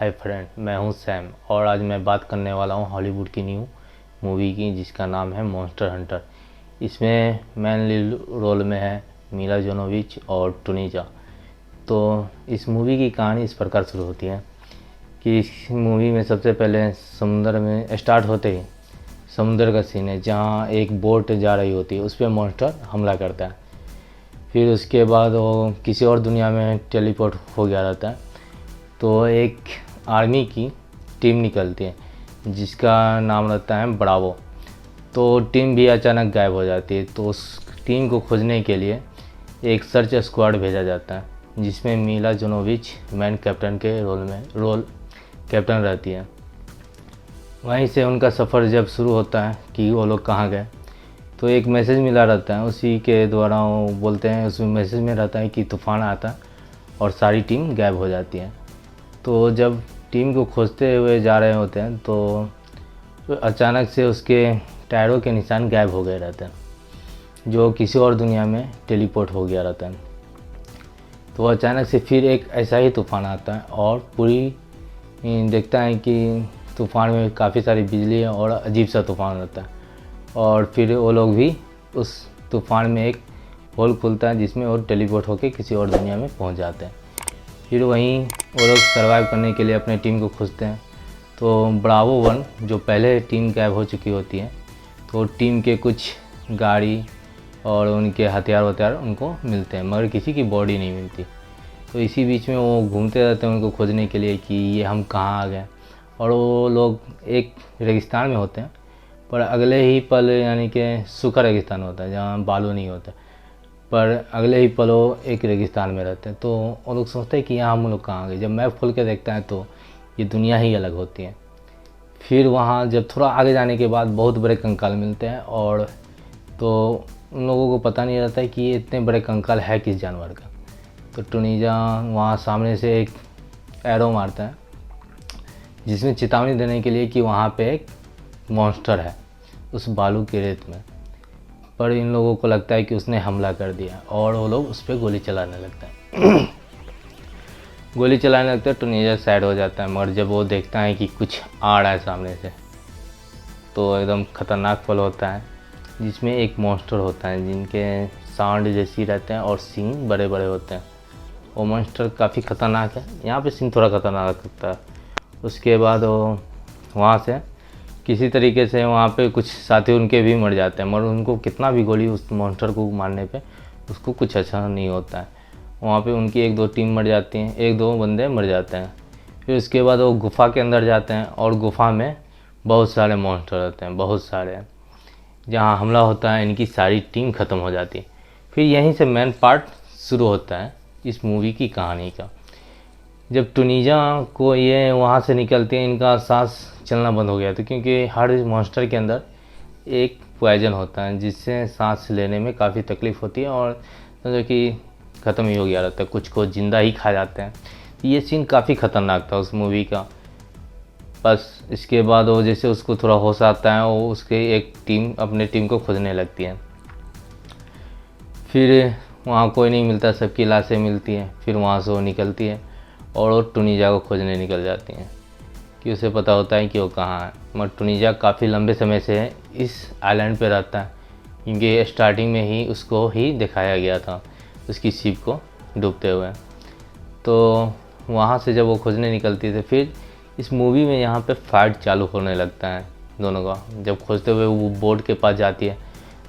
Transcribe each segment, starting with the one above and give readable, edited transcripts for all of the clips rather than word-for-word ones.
Hi friend, मैं हूं Sam और आज मैं बात करने वाला हूं हॉलीवुड की न्यू मूवी की जिसका नाम है मॉन्स्टर हंटर। इसमें मेन लीड रोल में है मिला जोनोविच और टूनीजा। तो इस मूवी की कहानी इस प्रकार शुरू होती है कि इस मूवी में सबसे पहले समुद्र में स्टार्ट होते ही समुद्र का सीन है जहाँ एक बोट जा रही होती है, उस पर मॉन्स्टर हमला करता है। फिर उसके बाद वो किसी और दुनिया में टेलीपोर्ट हो गया रहता है। तो एक आर्मी की टीम निकलती है जिसका नाम रहता है ब्रावो। तो टीम भी अचानक गायब हो जाती है। तो उस टीम को खोजने के लिए एक सर्च स्क्वाड भेजा जाता है जिसमें मिला जोनोविच मैन कैप्टन के रोल कैप्टन रहती है। वहीं से उनका सफ़र जब शुरू होता है कि वो लोग कहाँ गए, तो एक मैसेज मिला रहता है, उसी के द्वारा वो बोलते हैं, उस मैसेज में रहता है कि तूफ़ान आता है और सारी टीम गायब हो जाती है। तो जब टीम को खोजते हुए जा रहे होते हैं तो अचानक से उसके टायरों के निशान गायब हो गए रहते हैं, जो किसी और दुनिया में टेलीपोर्ट हो गया रहता है। तो अचानक से फिर एक ऐसा ही तूफ़ान आता है और पूरी देखता है कि तूफ़ान में काफ़ी सारी बिजली है और अजीब सा तूफ़ान रहता है। और फिर वो लोग भी उस तूफ़ान में एक होल खुलता है जिसमें वो टेलीपोर्ट होकर किसी और दुनिया में पहुंच जाते हैं। फिर वहीं वो लोग सर्वाइव करने के लिए अपने टीम को खोजते हैं। तो ब्रावो वन जो पहले टीम गायब हो चुकी होती है, तो टीम के कुछ गाड़ी और उनके हथियार उनको मिलते हैं, मगर किसी की बॉडी नहीं मिलती। तो इसी बीच में वो घूमते रहते हैं उनको खोजने के लिए कि ये हम कहाँ आ गए। और वो लोग एक रेगिस्तान में होते हैं, पर अगले ही पल यानी कि सूखा रेगिस्तान होता है जहाँ बालू नहीं होता, पर अगले ही पल वो एक रेगिस्तान में रहते हैं। तो वो लोग सोचते हैं कि यहाँ हम लोग कहाँ गए। जब मैप खोल के देखता है तो ये दुनिया ही अलग होती है। फिर वहाँ जब थोड़ा आगे जाने के बाद बहुत बड़े कंकाल मिलते हैं, और तो उन लोगों को पता नहीं रहता है कि ये इतने बड़े कंकाल है किस जानवर का। तो टूनीजा वहाँ सामने से एक एरो मारता है जिसमें चेतावनी देने के लिए कि वहाँ पे एक मॉन्स्टर है उस बालू के रेत में। पर इन लोगों को लगता है कि उसने हमला कर दिया और वो लोग उस पर गोली चलाने लगते हैं। गोली चलाने लगते हैं, टूनीजा सैड हो जाता है, मगर जब वो देखता है कि कुछ आ रहा है सामने से तो एकदम ख़तरनाक पल होता है जिसमें एक मॉन्स्टर होता है जिनके सांड जैसी रहते हैं और सींग बड़े बड़े होते हैं। वो मॉन्स्टर काफ़ी ख़तरनाक है, यहाँ पे सीन थोड़ा ख़तरनाक लगता है। उसके बाद वो वहाँ से किसी तरीके से वहाँ पे कुछ साथी उनके भी मर जाते हैं, मगर उनको कितना भी गोली उस मॉन्स्टर को मारने पे उसको कुछ अच्छा नहीं होता है। वहाँ पे उनकी एक दो टीम मर जाती हैं, एक दो बंदे मर जाते हैं। फिर उसके बाद वो गुफ़ा के अंदर जाते हैं और गुफ़ा में बहुत सारे मॉन्स्टर रहते हैं, बहुत सारे। जहाँ हमला होता है इनकी सारी टीम ख़त्म हो जाती है। फिर यहीं से मेन पार्ट शुरू होता है इस मूवी की कहानी का। जब टूनीजा को ये वहाँ से निकलते हैं, इनका सांस चलना बंद हो गया था, क्योंकि हर मॉन्स्टर के अंदर एक पॉइजन होता है जिससे सांस लेने में काफ़ी तकलीफ़ होती है और समझो कि ख़त्म ही हो गया रहता है, कुछ को ज़िंदा ही खा जाते हैं। ये सीन काफ़ी ख़तरनाक था उस मूवी का। बस इसके बाद वो जैसे उसको थोड़ा होश आता है, वो उसके एक टीम अपने टीम को खोजने लगती है। फिर वहाँ कोई नहीं मिलता, सबकी लाशें मिलती हैं। फिर वहाँ से वो निकलती है और वो टूनीजा को खोजने निकल जाती हैं कि उसे पता होता है कि वो कहाँ है। मगर टूनीजा काफ़ी लंबे समय से इस आइलैंड पे रहता है, क्योंकि स्टार्टिंग में ही उसको ही दिखाया गया था उसकी शिप को डूबते हुए। तो वहाँ से जब वो खोजने निकलती है, फिर इस मूवी में यहाँ पे फाइट चालू होने लगता है दोनों का। जब खोजते हुए वो बोट के पास जाती है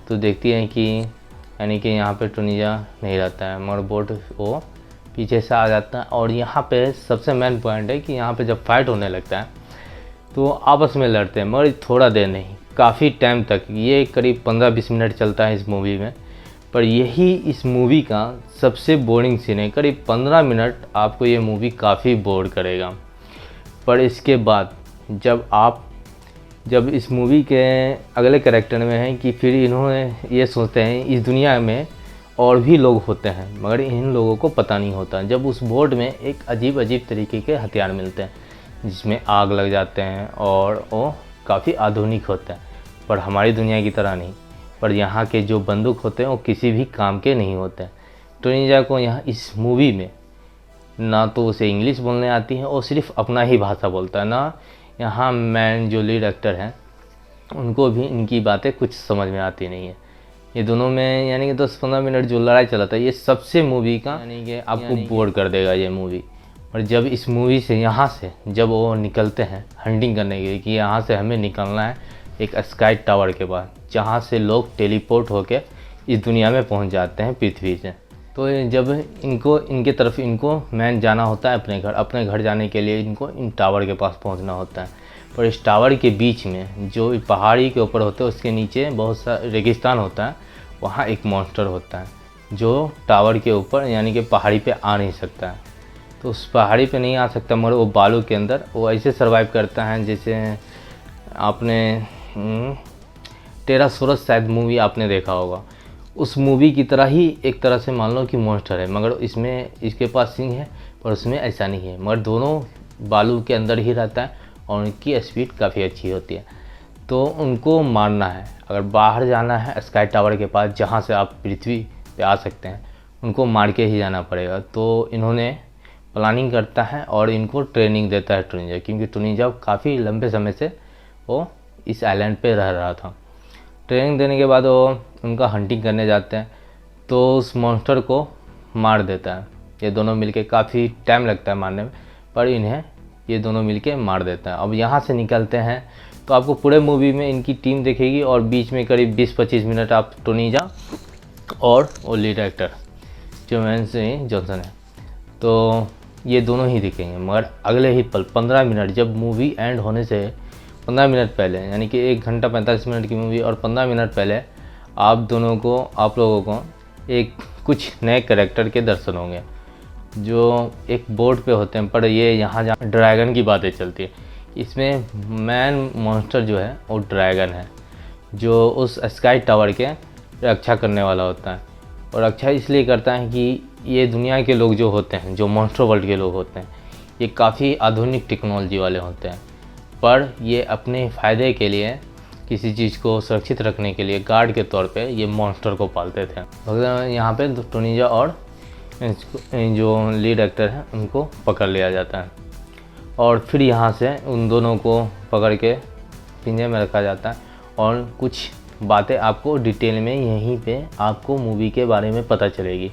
तो देखती है कि यानी कि यहाँ पे टूनीजा नहीं रहता है, मगर बोट वो पीछे से आ जाता है। और यहाँ पे सबसे मेन पॉइंट है कि यहाँ पे जब फाइट होने लगता है तो आपस में लड़ते हैं, मगर थोड़ा देर नहीं, काफ़ी टाइम तक। ये करीब 15-20 मिनट चलता है इस मूवी में, पर यही इस मूवी का सबसे बोरिंग सीन है। करीब 15 मिनट आपको ये मूवी काफ़ी बोर करेगा। पर इसके बाद जब इस मूवी के अगले कैरेक्टर में है कि फिर इन्होंने ये सोचते हैं इस दुनिया में और भी लोग होते हैं, मगर इन लोगों को पता नहीं होता। जब उस बोर्ड में एक अजीब अजीब तरीके के हथियार मिलते हैं जिसमें आग लग जाते हैं और वो काफ़ी आधुनिक होते हैं, पर हमारी दुनिया की तरह नहीं। पर यहाँ के जो बंदूक होते हैं वो किसी भी काम के नहीं होते हैं। टूनीजा को यहाँ इस मूवी में ना तो उसे इंग्लिश बोलने आती है और सिर्फ अपना ही भाषा बोलता है। ना यहाँ मैन जो लीड एक्टर हैं उनको भी इनकी बातें कुछ समझ में आती नहीं है। ये दोनों में यानी कि 10-15 मिनट जो लड़ाई चला था, ये सबसे मूवी का यानी कि आपको बोर कर देगा ये मूवी। और जब इस मूवी से यहाँ से जब वो निकलते हैं हंटिंग करने के लिए कि यहाँ से हमें निकलना है एक स्काई टावर के पास, जहाँ से लोग टेलीपोर्ट होकर इस दुनिया में पहुँच जाते हैं पृथ्वी से। तो जब इनके तरफ इनको मैन जाना होता है अपने घर जाने के लिए इनको इन टावर के पास पहुंचना होता है। पर इस टावर के बीच में जो पहाड़ी के ऊपर होते हैं उसके नीचे बहुत सा रेगिस्तान होता है, वहाँ एक मॉन्स्टर होता है जो टावर के ऊपर यानी कि पहाड़ी पे आ नहीं सकता है। तो उस पहाड़ी पे नहीं आ सकता मगर वो बालू के अंदर वो ऐसे सर्वाइव करता है जैसे आपने टेरासोरस शायद मूवी आपने देखा होगा, उस मूवी की तरह ही एक तरह से मान लो कि मॉन्स्टर है, मगर इसमें इसके पास सिंग है पर उसमें ऐसा नहीं है, मगर दोनों बालू के अंदर ही रहता है और उनकी स्पीड काफ़ी अच्छी होती है। तो उनको मारना है, अगर बाहर जाना है स्काई टावर के पास जहाँ से आप पृथ्वी पे आ सकते हैं, उनको मार के ही जाना पड़ेगा। तो इन्होंने प्लानिंग करता है और इनको ट्रेनिंग देता है टुनिजा, क्योंकि टुनिजा काफ़ी लंबे समय से वो इस आइलैंड पे रह रहा था। ट्रेनिंग देने के बाद वो उनका हंटिंग करने जाते हैं तो उस मॉन्स्टर को मार देता है। ये दोनों मिलके काफ़ी टाइम लगता है मारने में, पर इन्हें ये दोनों मिलके मार देता है। अब यहाँ से निकलते हैं तो आपको पूरे मूवी में इनकी टीम दिखेगी और बीच में करीब 20-25 मिनट आप टोनीजा और वो लीड एक्टर जो मैन जॉनसन है, तो ये दोनों ही दिखेंगे। मगर अगले ही पल 15 मिनट जब मूवी एंड होने से 15 मिनट पहले, यानी कि 1 घंटा 45 मिनट की मूवी और 15 मिनट पहले आप लोगों को एक कुछ नए कैरेक्टर के दर्शन होंगे जो एक बोर्ड पे होते हैं। पर ये यहाँ जहाँ ड्रैगन की बातें चलती है, इसमें मैन मॉन्स्टर जो है वो ड्रैगन है जो उस स्काई टावर के रक्षा करने वाला होता है। और रक्षा इसलिए करता है कि ये दुनिया के लोग जो होते हैं, जो मॉन्स्टर वर्ल्ड के लोग होते हैं, ये काफ़ी आधुनिक टेक्नोलॉजी वाले होते हैं, पर ये अपने फ़ायदे के लिए किसी चीज़ को सुरक्षित रखने के लिए गार्ड के तौर पे ये मॉन्स्टर को पालते थे। यहाँ पे टोनीजा और जो लीड एक्टर हैं उनको पकड़ लिया जाता है और फिर यहाँ से उन दोनों को पकड़ के पिंजरे में रखा जाता है। और कुछ बातें आपको डिटेल में यहीं पे आपको मूवी के बारे में पता चलेगी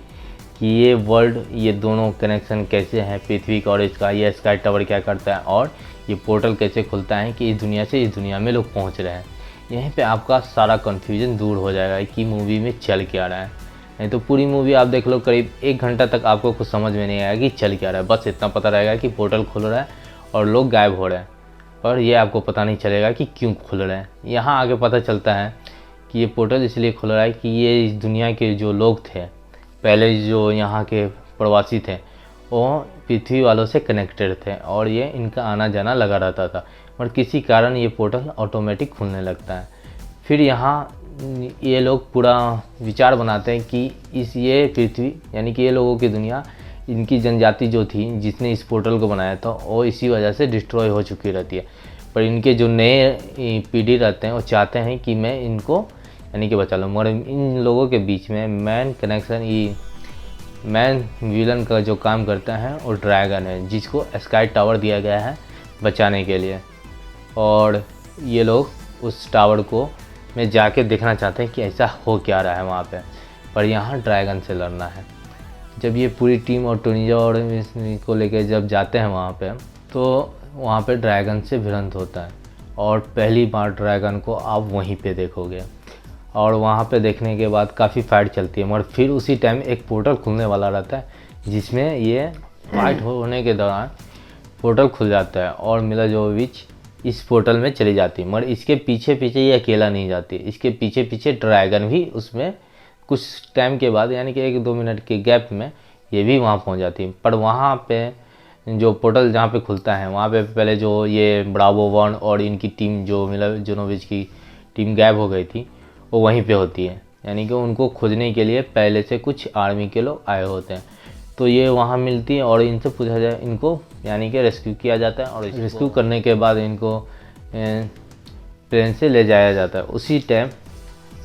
कि ये वर्ल्ड, ये दोनों कनेक्शन कैसे हैं पृथ्वी का और इसका, ये स्काई टावर क्या करता है और ये पोर्टल कैसे खुलता है कि इस दुनिया से इस दुनिया में लोग पहुंच रहे हैं। यहीं पे आपका सारा कन्फ्यूजन दूर हो जाएगा कि मूवी में चल क्या रहा है। नहीं तो पूरी मूवी आप देख लो करीब 1 घंटा तक आपको कुछ समझ में नहीं आएगा कि चल क्या रहा है। बस इतना पता रहेगा कि पोर्टल खुल रहा है और लोग गायब हो रहे हैं, पर यह आपको पता नहीं चलेगा कि क्यों खुल रहे हैं। यहाँ आगे पता चलता है कि ये पोर्टल इसलिए खुल रहा है कि ये इस दुनिया के जो लोग थे पहले, जो यहाँ के प्रवासी थे, वो पृथ्वी वालों से कनेक्टेड थे और ये इनका आना जाना लगा रहता था, और किसी कारण ये पोर्टल ऑटोमेटिक खुलने लगता है। फिर यहाँ ये लोग पूरा विचार बनाते हैं कि ये पृथ्वी यानी कि ये लोगों की दुनिया, इनकी जनजाति जो थी जिसने इस पोर्टल को बनाया था वो इसी वजह से डिस्ट्रॉय हो चुकी रहती है। पर इनके जो नए पीढ़ी रहते हैं वो चाहते हैं कि मैं इनको यानी कि बचा लूँ, मगर इन लोगों के बीच में मैन विलन का जो काम करता है वो ड्रैगन है, जिसको स्काई टावर दिया गया है बचाने के लिए। और ये लोग उस टावर को में जाके देखना चाहते हैं कि ऐसा हो क्या रहा है वहाँ पे, पर यहाँ ड्रैगन से लड़ना है। जब ये पूरी टीम और टोनीजा और को लेकर जब जाते हैं वहाँ पे, तो वहाँ पे ड्रैगन से भिड़ंत होता है और पहली बार ड्रैगन को आप वहीं पे देखोगे। और वहाँ पे देखने के बाद काफ़ी फाइट चलती है, मगर फिर उसी टाइम एक पोर्टल खुलने वाला रहता है जिसमें ये फाइट होने के दौरान पोर्टल खुल जाता है और मिला जोवोविच इस पोर्टल में चली जाती है। मगर इसके पीछे पीछे ये अकेला नहीं जाती, इसके पीछे पीछे ड्रैगन भी उसमें कुछ टाइम के बाद यानी कि 1-2 मिनट के गैप में ये भी वहाँ पहुँच जाती है। पर वहाँ पे जो पोर्टल जहाँ पे खुलता है वहाँ पे पहले जो ये ब्रावो 1 और इनकी टीम जो मिला जोनोविच की टीम गायब हो गई थी वो वहीं पे होती है, यानी कि उनको खोजने के लिए पहले से कुछ आर्मी के लोग आए होते हैं। तो ये वहाँ मिलती है और इनसे पूछा जाए, इनको यानी कि रेस्क्यू किया जाता है और रेस्क्यू करने के बाद इनको प्लेन से ले जाया जाता है। उसी टाइम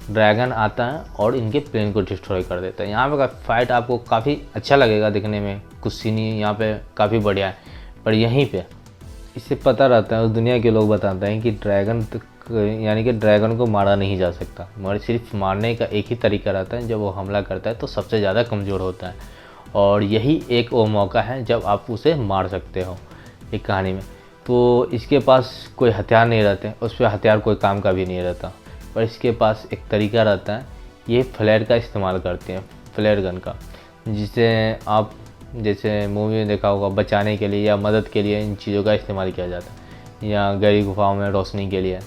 ड्रैगन आता है और इनके प्लेन को डिस्ट्रॉय कर देता है। यहाँ पे का फाइट आपको काफ़ी अच्छा लगेगा देखने में। कुछ सीन यहाँ पे काफ़ी बढ़िया है। पर यहीं पे इससे पता रहता है, उस दुनिया के लोग बताते हैं कि ड्रैगन यानी कि ड्रैगन को मारा नहीं जा सकता, मगर सिर्फ मारने का एक ही तरीका रहता है, जब वो हमला करता है तो सबसे ज़्यादा कमज़ोर होता है, और यही एक वो मौका है जब आप उसे मार सकते हो एक कहानी में। तो इसके पास कोई हथियार नहीं रहते, उस पर हथियार कोई काम का भी नहीं रहता, पर इसके पास एक तरीका रहता है, ये फ्लेयर का इस्तेमाल करते हैं, फ्लेयर गन का, जिसे आप जैसे मूवी में देखा होगा बचाने के लिए या मदद के लिए इन चीज़ों का इस्तेमाल किया जाता है, या गहरी गुफाओं में रोशनी के लिए।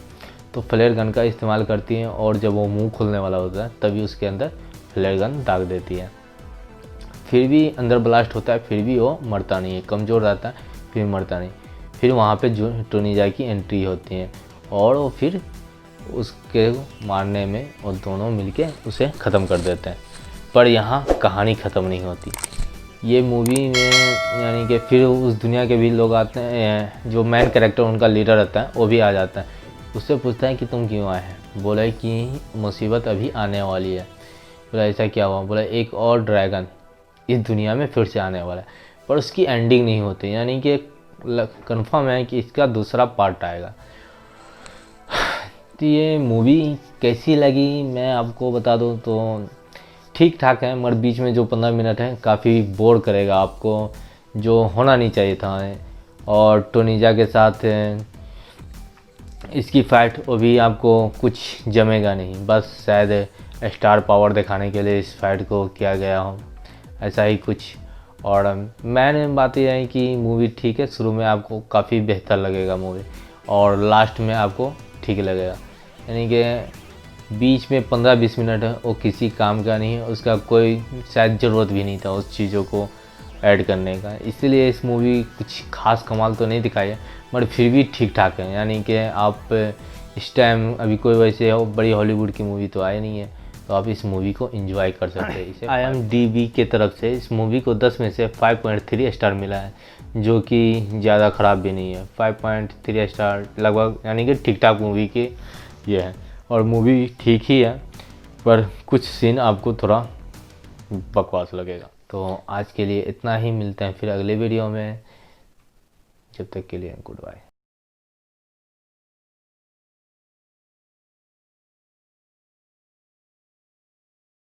तो फ्लेयर गन का इस्तेमाल करती हैं, और जब वो मुंह खुलने वाला होता है तभी उसके अंदर फ्लेयर गन दाग देती है। फिर भी अंदर ब्लास्ट होता है, फिर भी वो मरता नहीं है, कमज़ोर रहता है, फिर मरता नहीं। फिर वहाँ पे जो टोनी जाई की एंट्री होती है, और वो फिर उसके मारने में वो दोनों मिलके उसे ख़त्म कर देते हैं। पर यहाँ कहानी ख़त्म नहीं होती। ये मूवी में यानी कि फिर उस दुनिया के भी लोग आते हैं, जो मेन कैरेक्टर उनका लीडर रहता है वो भी आ जाता है। उससे पूछता है कि तुम क्यों आए हैं? बोला कि मुसीबत अभी आने वाली है। बोला ऐसा क्या हुआ? बोला एक और ड्रैगन इस दुनिया में फिर से आने वाला है, पर उसकी एंडिंग नहीं होती, यानी कि कंफर्म है कि इसका दूसरा पार्ट आएगा। तो ये मूवी कैसी लगी मैं आपको बता दूं तो ठीक ठाक है, मगर बीच में जो 15 मिनट है काफ़ी बोर करेगा आपको, जो होना नहीं चाहिए था। और टोनीजा के साथ इसकी फ़ाइट वो भी आपको कुछ जमेगा नहीं, बस शायद स्टार पावर दिखाने के लिए इस फाइट को किया गया हो, ऐसा ही कुछ। और मैंने बात यह है कि मूवी ठीक है, शुरू में आपको काफ़ी बेहतर लगेगा मूवी, और लास्ट में आपको ठीक लगेगा, यानी कि बीच में 15-20 मिनट है वो किसी काम का नहीं है, उसका कोई शायद ज़रूरत भी नहीं था उस चीज़ों को ऐड करने का। इसलिए इस मूवी कुछ खास कमाल तो नहीं दिखाई है, मगर फिर भी ठीक ठाक है, यानी कि आप इस टाइम अभी कोई वैसे बड़ी हॉलीवुड की मूवी तो आई नहीं है, तो आप इस मूवी को एंजॉय कर सकते हैं। इसे IMDb के तरफ से इस मूवी को 10 में से 5.3 स्टार मिला है, जो कि ज़्यादा ख़राब भी नहीं है। 5.3 स्टार लगभग, यानी कि ठीक ठाक मूवी के ये है, और मूवी ठीक ही है, पर कुछ सीन आपको थोड़ा बकवास लगेगा। तो आज के लिए इतना ही, मिलते हैं फिर अगले वीडियो में, जब तक के लिए गुड बाय।